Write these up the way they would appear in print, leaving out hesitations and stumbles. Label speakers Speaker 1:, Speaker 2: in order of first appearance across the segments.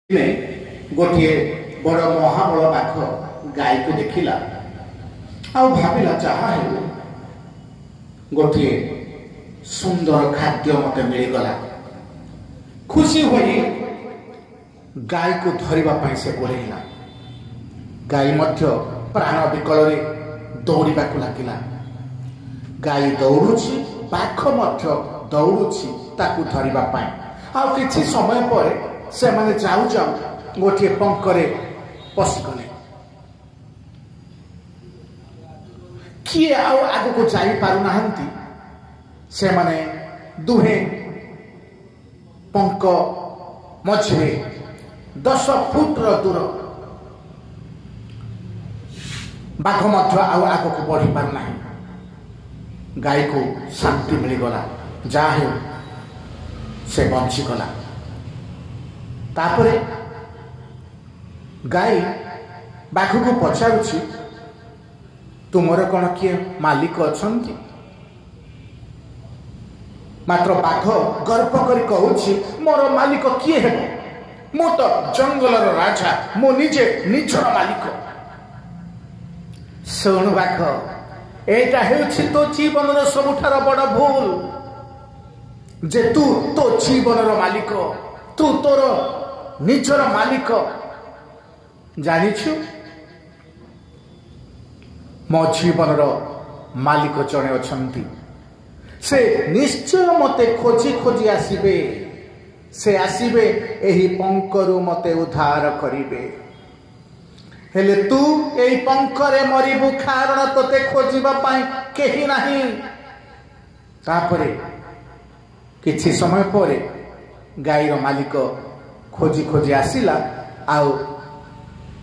Speaker 1: गोटे बड़ महाबल बाघ गाई को देखला आ भाविला जहा है गोटे सुंदर खाद्य मत मिलगला खुशी होई गाई को धरने से गोड़ेला गाई मध्य प्राण विकल दौड़ा लगिला गाई दौड़ुची बाघ मध्य दौड़ुची ताकू धरने आ किछि समय पर से माने जाऊ जाऊ गोटे पंकरे पशिगले किए आग को जाई पारु नाहंती से माने दुहे पंक मझे 10 फुट दूर बाघ मध्य आग को बढ़ी पार ना गाई को शांति मिलगला जहा से बंचीगला तापरे गाई बाघ को पचारुछि तुमर कौन किए मालिक अछंती मात्र बाघ गर्व करी कहूछि मोर मालिक किए है मो तो जंगलर राजा मो निजे निजर मालिक सुन बाघ एटा हेउछि तो जीवन सबुठार बड़ भूल जे तू तो जीवन मालिक तू तोर निजर मालिक जानिछु मो जीवन मालिक जड़े अछंती से निश्चय मते खोजी खोजी आसीबे से आसीबे एही पंकरु मते उद्धार करिबे हेले तू एही पंकरे मरिबु कारण तते खोजिबा पाई केही नाही तापरे किछि समय परे गाईर मालिक खोजी खोजी आसिला आउ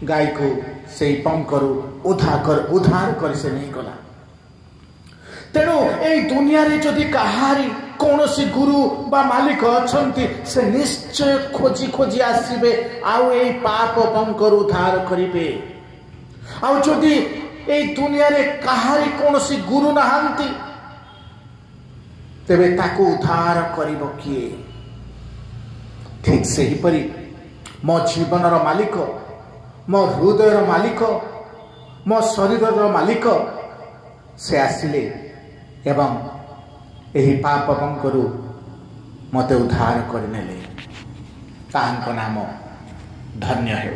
Speaker 1: गाई को से पंकरु उद्धार कर से नहीं गला तेणु ए दुनिया रे जदि कहारी कौन सी गुरु बा मालिक अछंती से निश्चय खोजी खोजी आसीबे आउ ए पाप पंकरु उद्धार करिबे आउ जदि ए दुनिया रे कहारी कौन सी गुरु नहांती तेबे ताको उद्धार करिबो किए ठीक से ही परी मो जीवन मालिक मो हृदय मालिक मो शरीर मालिक से आसिले एवं एही पाप पंकरु मते उद्धार करनेले ताहांको नाम धन्य है।